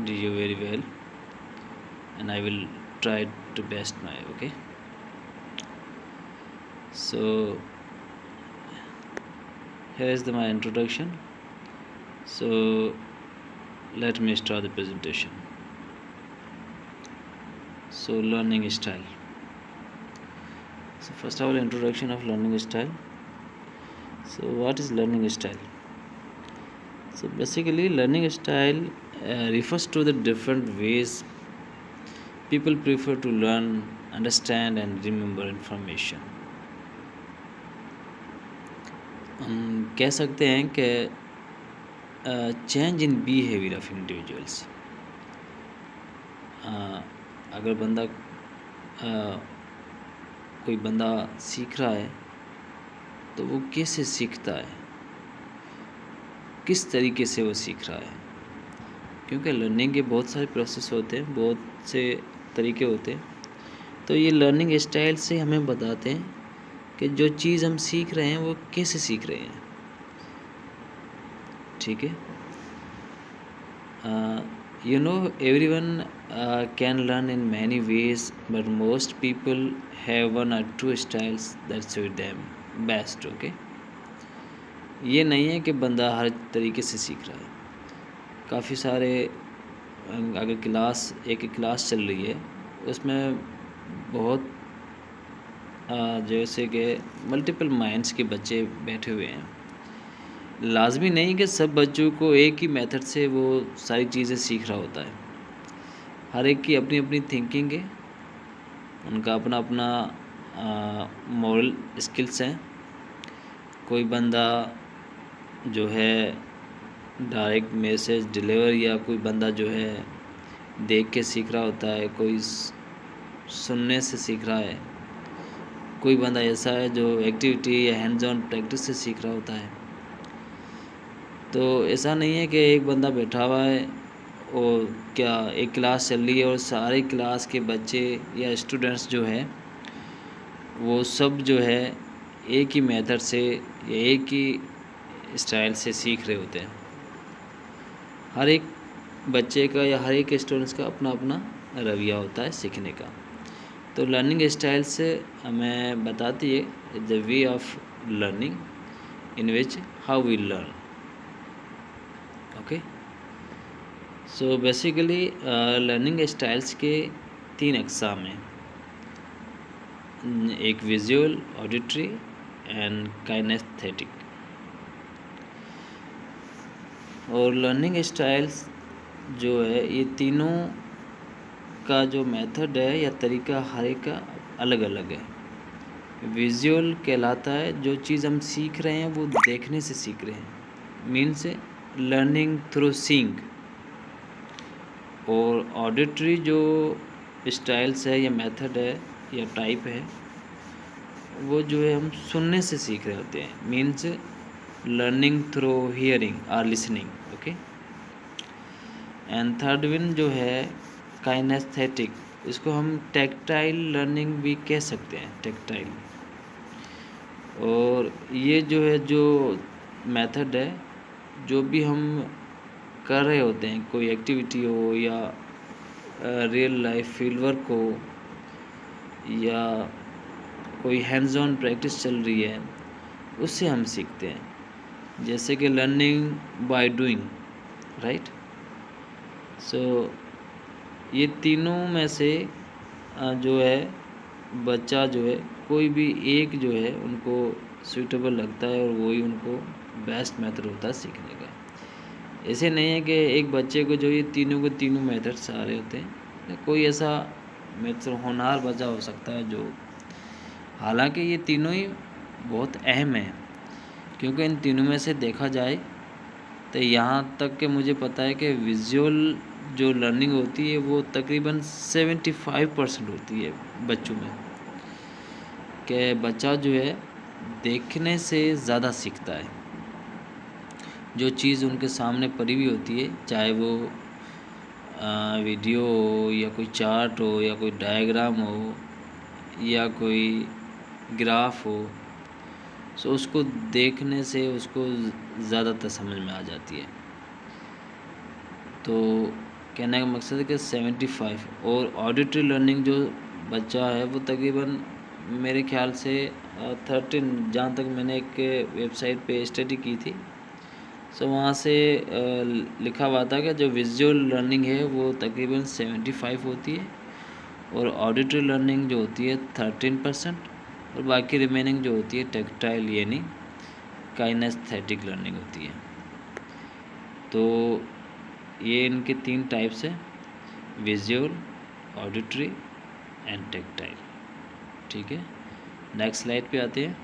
you very well, and I will try to best my. Okay, so here is my introduction. So let me start the presentation. So learning style. So first of all, introduction of learning style. So what is learning style? So basically, learning style refers to the different ways people prefer to learn, understand, and remember information. हम कह सकते हैं कि change in behaviour of individuals. अगर कोई बंदा सीख रहा है तो वो कैसे सीखता है, किस तरीके से वो सीख रहा है, क्योंकि लर्निंग के बहुत सारे प्रोसेस होते हैं, बहुत से तरीके होते हैं। तो ये लर्निंग स्टाइल से हमें बताते हैं कि जो चीज़ हम सीख रहे हैं वो कैसे सीख रहे हैं। ठीक है, you know, everyone can learn in many ways, but most people have one or two styles that suit them best. Okay, ये नहीं है कि बंदा हर तरीके से सीख रहा है। काफ़ी सारे अगर एक क्लास चल रही है, उसमें बहुत जैसे कि मल्टीपल माइंड्स के बच्चे बैठे हुए हैं। लाजमी नहीं कि सब बच्चों को एक ही मेथड से वो सारी चीज़ें सीख रहा होता है। हर एक की अपनी अपनी थिंकिंग है, उनका अपना अपना मॉरल स्किल्स हैं। कोई बंदा जो है डायरेक्ट मैसेज डिलीवर, या कोई बंदा जो है देख के सीख रहा होता है, कोई सुनने से सीख रहा है, कोई बंदा ऐसा है जो एक्टिविटी या हैंड्स ऑन प्रैक्टिस से सीख रहा होता है। तो ऐसा नहीं है कि एक बंदा बैठा हुआ है और क्या एक क्लास चल रही है और सारे क्लास के बच्चे या स्टूडेंट्स जो है वो सब जो है एक ही मेथड से या एक ही स्टाइल से सीख रहे होते हैं। हर एक बच्चे का या हर एक स्टूडेंट्स का अपना अपना रवैया होता है सीखने का। तो लर्निंग स्टाइल से हमें बताती है the way of learning in which how we learn. Okay, so basically learning styles के 3 अक़साम हैं, एक विजुअल, ऑडिटरी एंड काइनेस्थेटिक। और लर्निंग स्टाइल्स जो है ये तीनों का जो मेथड है या तरीका हर एक का अलग अलग है। विजुअल कहलाता है जो चीज़ हम सीख रहे हैं वो देखने से सीख रहे हैं, मीन्स लर्निंग थ्रू सीइंग। और ऑडिटरी जो स्टाइल्स है या मेथड है या टाइप है, वो जो है हम सुनने से सीख रहे होते हैं, मीन्स लर्निंग थ्रू हियरिंग और listening. Okay, and third one जो है काइनेस्थेटिक, इसको हम टेक्टाइल लर्निंग भी कह सकते हैं, टेक्टाइल। और ये जो है जो मेथड है, जो भी हम कर रहे होते हैं, कोई एक्टिविटी हो या रियल लाइफ फील्ड वर्क हो या कोई हैंड्स ऑन प्रैक्टिस चल रही है, उससे हम सीखते हैं। जैसे कि लर्निंग बाय डूइंग, राइट। सो ये तीनों में से जो है बच्चा जो है कोई भी एक जो है उनको सूटेबल लगता है और वही उनको बेस्ट मेथड होता है सीखने का। ऐसे नहीं है कि एक बच्चे को जो ये तीनों के तीनों मेथड्स आ रहे होते हैं, कोई ऐसा मेथड होनहार बच्चा हो सकता है जो, हालांकि ये तीनों ही बहुत अहम हैं, क्योंकि इन तीनों में से देखा जाए तो यहाँ तक कि मुझे पता है कि विजुअल जो लर्निंग होती है वो तकरीबन 75% होती है बच्चों में, कि बच्चा जो है देखने से ज़्यादा सीखता है। जो चीज़ उनके सामने पड़ी हुई होती है, चाहे वो वीडियो हो या कोई चार्ट हो या कोई डायग्राम हो या कोई ग्राफ हो, सो उसको देखने से उसको ज़्यादातर समझ में आ जाती है। तो कहने का मकसद है कि 75। और ऑडिटरी लर्निंग जो बच्चा है वो तकरीबन मेरे ख्याल से 13, जहाँ तक मैंने एक वेबसाइट पे स्टडी की थी, सो वहाँ से लिखा हुआ था कि जो विजुअल लर्निंग है वो तकरीबन 75 होती है, और ऑडिटरी लर्निंग जो होती है 13%, और बाकी रिमेनिंग जो होती है टेक्टाइल यानी काइनेस्थेटिक लर्निंग होती है। तो ये इनके 3 टाइप्स हैं, विजुअल, ऑडिटरी एंड टेक्टाइल। ठीक है, नेक्स्ट स्लाइड पे आते हैं।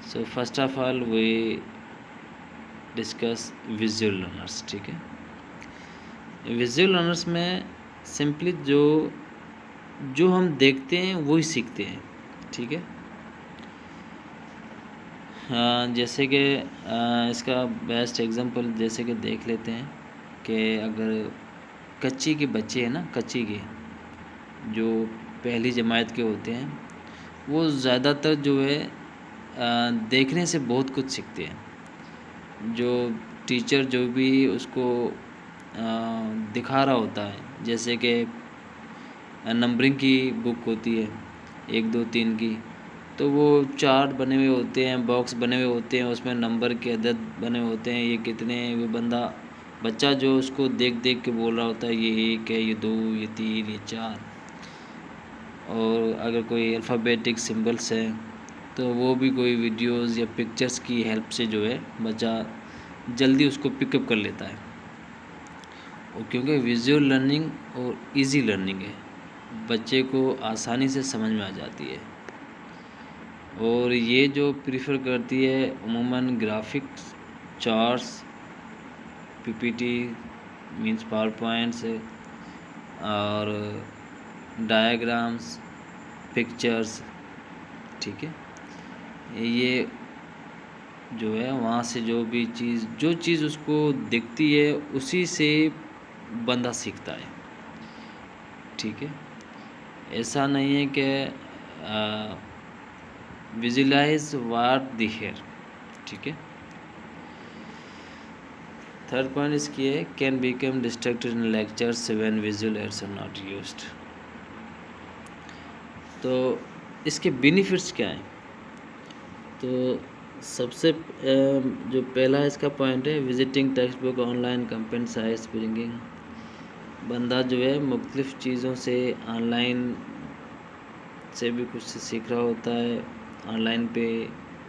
So first of all we discuss visual learners. ठीक है, विजुअल लर्नर्स में सिंपली जो हम देखते हैं वही सीखते हैं। ठीक है, जैसे कि इसका बेस्ट एग्जांपल जैसे कि देख लेते हैं कि अगर कच्ची के बच्चे हैं ना, कच्ची के जो पहली जमात के होते हैं, वो ज़्यादातर जो है देखने से बहुत कुछ सीखते हैं। जो टीचर जो भी उसको दिखा रहा होता है, जैसे कि नंबरिंग की बुक होती है 1 2 3 की, तो वो चार्ट बने हुए होते हैं, बॉक्स बने हुए होते हैं, उसमें नंबर के अदद बने होते हैं, ये कितने, वो बच्चा जो उसको देख देख के बोल रहा होता है, ये 1 है, ये 2, ये 3, ये 4। और अगर कोई अल्फ़ाबेटिक सिंबल्स हैं तो वो भी कोई वीडियोस या पिक्चर्स की हेल्प से जो है बच्चा जल्दी उसको पिकअप कर लेता है। और क्योंकि विजुअल लर्निंग और इजी लर्निंग है, बच्चे को आसानी से समझ में आ जाती है। और ये जो प्रीफर करती है उमूमन graphics, charts, PPT means power points, और डायग्राम्स, पिक्चर्स। ठीक है, ये जो है वहाँ से जो चीज़ उसको दिखती है उसी से बंदा सीखता है। ठीक है, ऐसा नहीं है कि विजुलाइज व्हाट द हेयर। ठीक है, थर्ड पॉइंट इसकी है, can become distracted in lectures when visual aids are not used. तो इसके बेनिफिट्स क्या हैं? तो सबसे जो पहला इसका पॉइंट है, visiting text book online content sites bringing. बंदा जो है मुख्तलिफ़ चीज़ों से ऑनलाइन से भी कुछ सीख रहा होता है, ऑनलाइन पे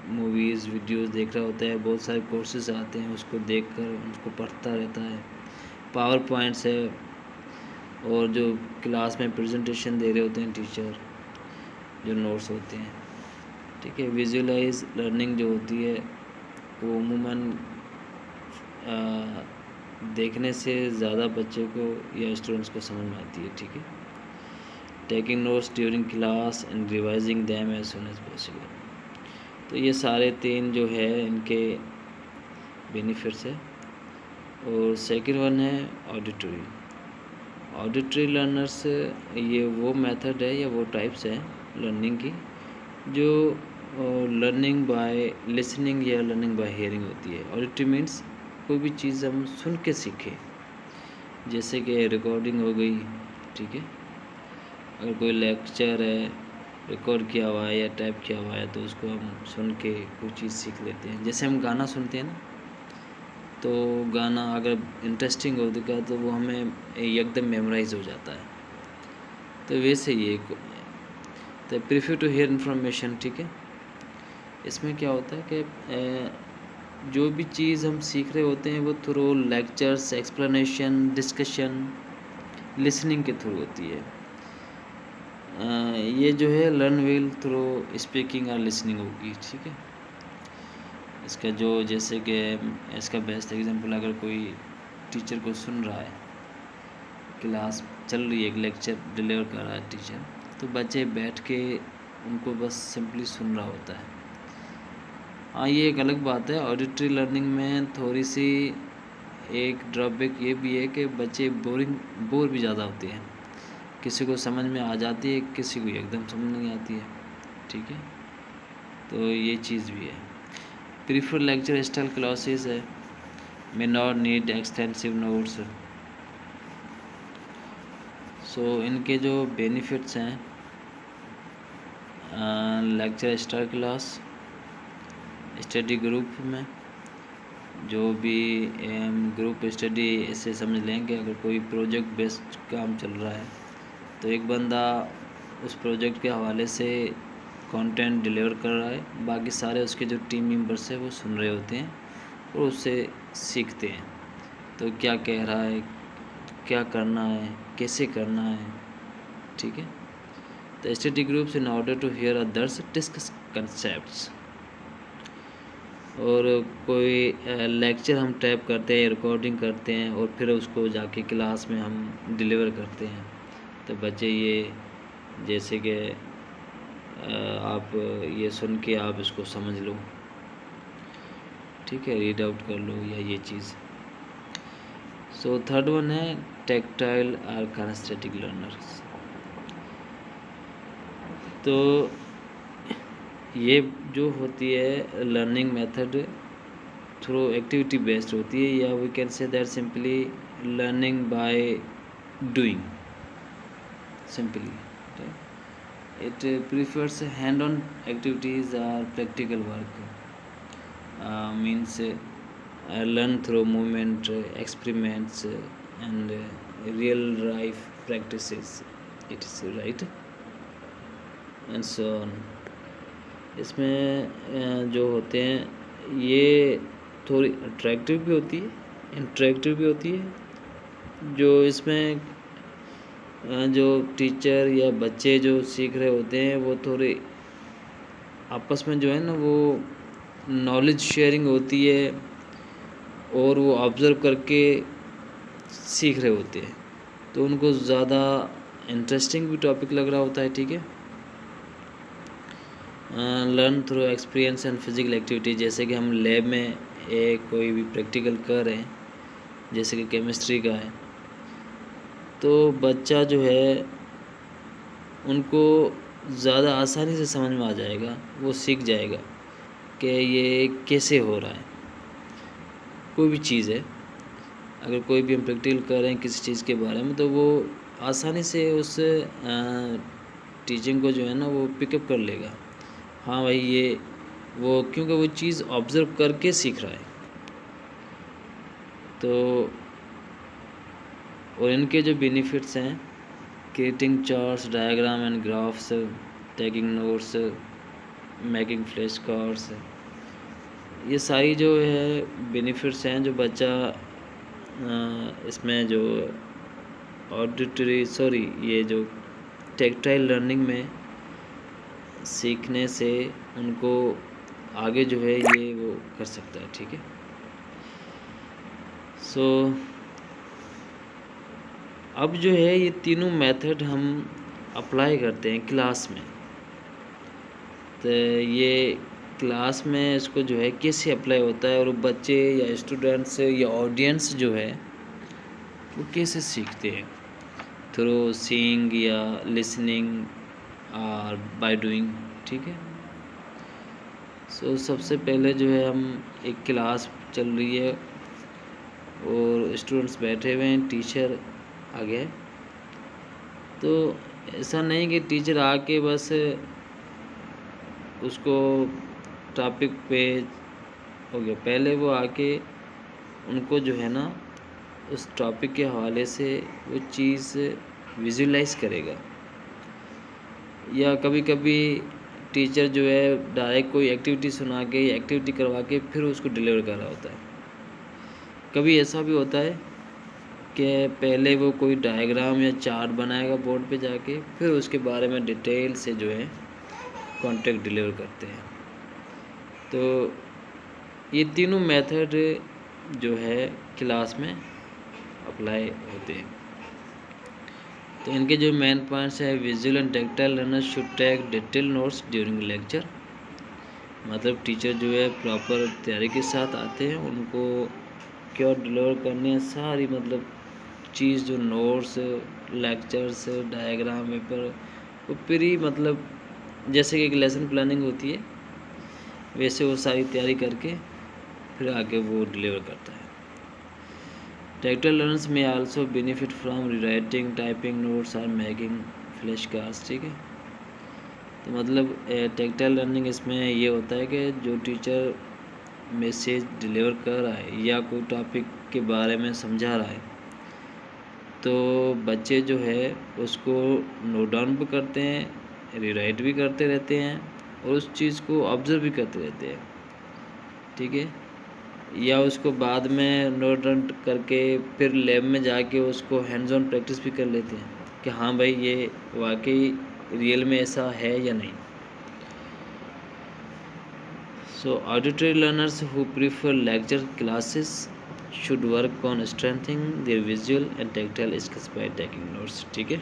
मूवीज़ वीडियोस देख रहा होता है, बहुत सारे कोर्सेज आते हैं, उसको देखकर उसको पढ़ता रहता है। पावर पॉइंट्स है, और जो क्लास में प्रेजेंटेशन दे रहे होते हैं टीचर, जो नोट्स होते हैं। ठीक है, विजुअलाइज लर्निंग जो होती है वो अमूमन देखने से ज़्यादा बच्चे को या स्टूडेंट्स को समझ में आती है। ठीक है, taking notes during class and revising them as soon as possible. तो ये सारे 3 जो है इनके बेनिफिट्स है। और सेकंड वन है ऑडिटरी। ऑडिटरी लर्नर्स, ये वो मेथड है या वो टाइप्स है लर्निंग की जो लर्निंग बाय लिसनिंग या लर्निंग बाय हियरिंग होती है। ऑडिटरी मीन्स कोई भी चीज़ हम सुन के सीखें, जैसे कि रिकॉर्डिंग हो गई। ठीक है, अगर कोई लेक्चर है रिकॉर्ड किया हुआ है या टाइप किया हुआ है तो उसको हम सुन के कोई चीज़ सीख लेते हैं। जैसे हम गाना सुनते हैं ना, तो गाना अगर इंटरेस्टिंग होगा तो वो हमें एकदम मेमोराइज हो जाता है। तो वैसे ये तो प्रीफर टू हेयर इन्फॉर्मेशन। ठीक है, इसमें क्या होता है कि जो भी चीज़ हम सीख रहे होते हैं वो through lectures, explanation, discussion, listening के थ्रू होती है। ये जो है लर्न विल थ्रू स्पीकिंग और लिसनिंग होगी। ठीक है, इसका जो जैसे कि इसका बेस्ट एग्जांपल, अगर कोई टीचर को सुन रहा है, क्लास चल रही है, एक लेक्चर डिलीवर कर रहा है टीचर, तो बच्चे बैठ के उनको बस सिंपली सुन रहा होता है। हाँ, ये एक अलग बात है। ऑडिटरी लर्निंग में थोड़ी सी एक ड्रॉबैक ये भी है कि बच्चे बोर भी ज़्यादा होते हैं। किसी को समझ में आ जाती है, किसी को एकदम समझ नहीं आती है। ठीक है, तो ये चीज़ भी है। प्रीफर लेक्चर स्टाइल क्लासेस है, may not need extensive notes, सो इनके जो बेनिफिट्स हैं, lecture star class, study group में जो भी ग्रुप स्टडी इससे समझ लेंगे। अगर कोई प्रोजेक्ट बेस्ड काम चल रहा है तो एक बंदा उस प्रोजेक्ट के हवाले से कंटेंट डिलीवर कर रहा है, बाकी सारे उसके जो टीम मेंबर्स हैं वो सुन रहे होते हैं और उससे सीखते हैं तो क्या कह रहा है, क्या करना है, कैसे करना है, ठीक है। तो study groups in order to hear others discuss concepts. और कोई लेक्चर हम टाइप करते हैं, रिकॉर्डिंग करते हैं और फिर उसको जाके क्लास में हम डिलीवर करते हैं। तो बच्चे ये जैसे कि आप ये सुन के आप इसको समझ लो, ठीक है, रीड आउट कर लो या ये चीज़। सो थर्ड वन है टेक्टाइल और काइनेस्थेटिक लर्नर्स। तो ये जो होती है learning method through activity based होती है, या we can say that simply learning by doing simply. It prefers hand-on activities or practical work. Means learn through movement, experiments, and real life practices. It is right, and so on. इसमें जो होते हैं ये थोड़ी attractive भी होती है, interactive भी होती है। जो इसमें जो टीचर या बच्चे जो सीख रहे होते हैं वो थोड़े आपस में जो है ना वो नॉलेज शेयरिंग होती है और वो ऑब्ज़र्व करके सीख रहे होते हैं तो उनको ज़्यादा इंटरेस्टिंग भी टॉपिक लग रहा होता है, ठीक है। Learn through experience and physical activity, जैसे कि हम लैब में कोई भी प्रैक्टिकल कर रहे हैं, जैसे कि केमिस्ट्री का है, तो बच्चा जो है उनको ज़्यादा आसानी से समझ में आ जाएगा, वो सीख जाएगा कि ये कैसे हो रहा है। कोई भी चीज़ है, अगर कोई भी हम प्रैक्टिकल कर रहे हैं किसी चीज़ के बारे में तो वो आसानी से उस टीचिंग को जो है ना वो पिकअप कर लेगा। हाँ भाई ये वो, क्योंकि वो चीज़ ऑब्ज़र्व करके सीख रहा है। तो और इनके जो बेनिफिट्स हैं, creating charts, diagram and graphs, taking notes, making flash cards, ये सारी जो है बेनिफिट्स हैं जो बच्चा इसमें जो ये जो टेक्टाइल लर्निंग में सीखने से उनको आगे जो है ये वो कर सकता है, ठीक है। सो अब जो है ये तीनों मेथड हम अप्लाई करते हैं क्लास में। तो ये क्लास में इसको जो है कैसे अप्लाई होता है और बच्चे या स्टूडेंट्स या ऑडियंस जो है वो कैसे सीखते हैं, थ्रू सीइंग या लिसनिंग और बाय डूइंग, ठीक है। सो सबसे पहले जो है हम एक क्लास चल रही है और स्टूडेंट्स बैठे हुए हैं, टीचर आ गया। तो ऐसा नहीं कि टीचर आके बस उसको टॉपिक पे हो गया, पहले वो आके उनको जो है ना उस टॉपिक के हवाले से वो चीज़ विजुलाइज करेगा। या कभी कभी टीचर जो है डायरेक्ट कोई एक्टिविटी सुना के या एक्टिविटी करवा के फिर उसको डिलीवर कर रहा होता है। कभी ऐसा भी होता है कि पहले वो कोई डायग्राम या चार्ट बनाएगा बोर्ड पे जाके, फिर उसके बारे में डिटेल से जो है कॉन्टेक्ट डिलीवर करते हैं। तो ये तीनों मेथड जो है क्लास में अप्लाई होते हैं। तो इनके जो मेन पॉइंट्स है, visual and tactile learners should take detail notes during lecture. मतलब टीचर जो है प्रॉपर तैयारी के साथ आते हैं, उनको क्या डिलीवर करनी है सारी मतलब चीज़, जो नोट्स, लेक्चर्स, डायग्राम पेपर, वो पूरी मतलब जैसे कि एक लेसन प्लानिंग होती है वैसे वो सारी तैयारी करके फिर आगे वो डिलीवर करता है। Tactile learners may also benefit from rewriting, typing notes और मेकिंग फ्लैश कार्ड्स। ठीक है, तो मतलब टैक्टाइल लर्निंग इसमें ये होता है कि जो टीचर मैसेज डिलीवर कर रहा है या कोई टॉपिक के बारे में समझा रहा है, तो बच्चे जो है उसको नोट डाउन भी करते हैं, रीराइट भी करते रहते हैं और उस चीज़ को ऑब्ज़र्व भी करते रहते हैं। ठीक है, या उसको बाद में नोट डाउन करके फिर लैब में जाके उसको हैंड्स ऑन प्रैक्टिस भी कर लेते हैं कि हाँ भाई ये वाकई रियल में ऐसा है या नहीं। So auditory learners who prefer lecture classes should work on strengthening their visual and tactile skills by taking notes। ठीक है,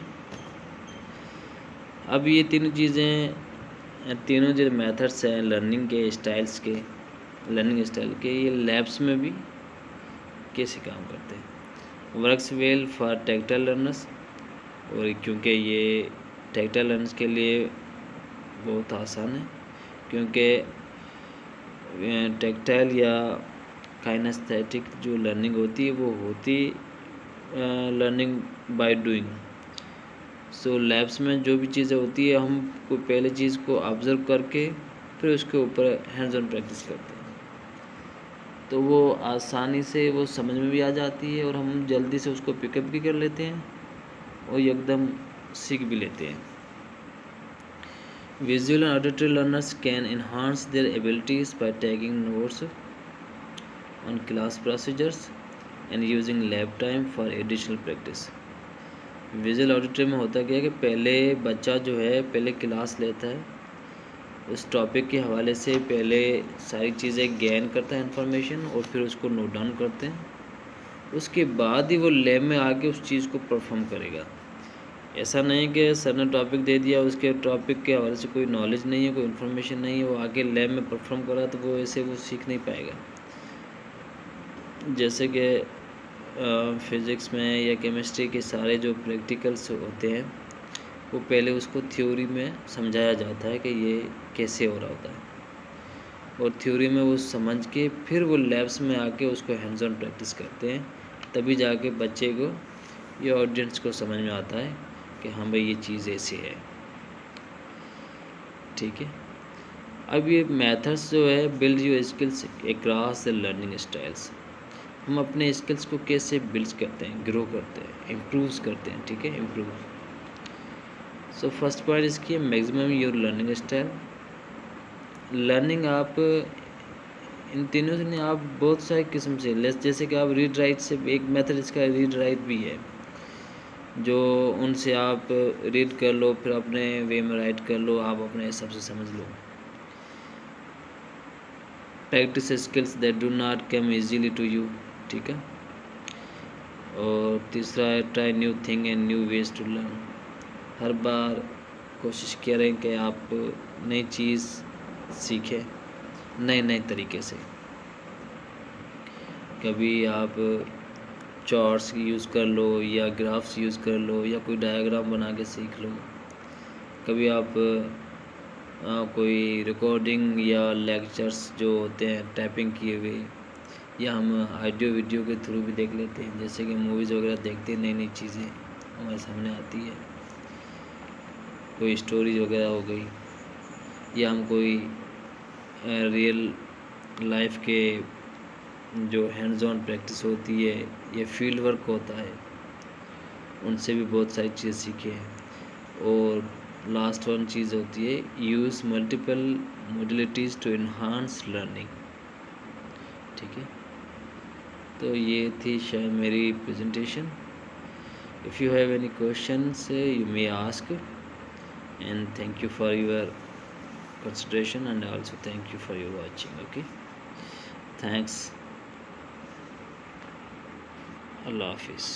अब ये तीनों चीज़ें, तीनों जो मेथड्स हैं लर्निंग के स्टाइल्स के, लर्निंग स्टाइल के, ये लैब्स में भी कैसे काम करते हैं। Works well for tactile learners, और क्योंकि ये टैक्टाइल लर्नर्स के लिए बहुत आसान है, क्योंकि टैक्टाइल या काइनेस्थेटिक जो लर्निंग होती है वो होती learning by doing. So labs में जो भी चीज़ें होती है हम कोई पहले चीज़ को ऑब्ज़र्व करके फिर उसके ऊपर हैंड्स ऑन प्रैक्टिस करते हैं, तो वो आसानी से वो समझ में भी आ जाती है और हम जल्दी से उसको पिकअप भी कर लेते हैं और एकदम सीख भी लेते हैं। Visual and auditory learners can enhance their abilities by taking notes on class procedures and using lab time for additional practice। Visual auditory में होता क्या है कि पहले बच्चा जो है पहले क्लास लेता है, उस टॉपिक के हवाले से पहले सारी चीज़ें गेन करता है इन्फॉर्मेशन और फिर उसको नोट डाउन करते हैं, उसके बाद ही वो लैब में आके उस चीज़ को परफॉर्म करेगा। ऐसा नहीं कि सर ने टॉपिक दे दिया, उसके टॉपिक के हवाले से कोई नॉलेज नहीं है, कोई इन्फॉर्मेशन नहीं है, वो आगे लैब में परफॉर्म करा तो वो ऐसे वो सीख नहीं पाएगा। जैसे कि फिज़िक्स में या केमिस्ट्री के सारे जो प्रैक्टिकल्स होते हैं वो पहले उसको थ्योरी में समझाया जाता है कि ये कैसे हो रहा होता है, और थ्योरी में वो समझ के फिर वो लैब्स में आके उसको हैंड्स ऑन प्रैक्टिस करते हैं, तभी जाके बच्चे को या ऑडियंस को समझ में आता है कि हाँ भाई ये चीज़ ऐसी है। ठीक है, अब ये मेथड्स जो है build your skills across the learning styles, हम अपने स्किल्स को कैसे बिल्ड करते हैं, ग्रो करते हैं, इम्प्रूव करते हैं। ठीक है, इम्प्रूव। सो फर्स्ट पॉइंट इसकी है maximum your learning style. Learning आप इन तीनों से नहीं, आप बहुत सारे किस्म से जैसे कि आप रीड राइट से, एक मेथड इसका रीड राइट भी है, जो उनसे आप रीड कर लो फिर अपने वे में राइट कर लो, आप अपने हिसाब से समझ लो। Practice skills that do not come easily to you. ठीक है, और तीसरा है try new thing and new ways to learn. हर बार कोशिश करें कि आप नई चीज़ सीखें नए नए तरीके से। कभी आप चार्ट्स यूज़ कर लो या ग्राफ्स यूज़ कर लो या कोई डायग्राम बना के सीख लो। कभी आप कोई रिकॉर्डिंग या लेक्चर्स जो होते हैं टाइपिंग किए हुए, या हम ऑडियो वीडियो के थ्रू भी देख लेते हैं, जैसे कि मूवीज़ वगैरह देखते हैं, नई नई चीज़ें हमारे सामने आती है, कोई स्टोरीज वगैरह हो गई, या हम कोई रियल लाइफ के जो हैंड्स ऑन प्रैक्टिस होती है या फील्ड वर्क होता है, उनसे भी बहुत सारी चीज़ सीखे हैं। और लास्ट वन चीज़ होती है use multiple modalities to enhance learning. ठीक है, तो ये थी शायद मेरी presentation. If you have any questions you may ask, and thank you for your consideration, and also thank you for your watching. Okay, thanks. Allah Hafiz.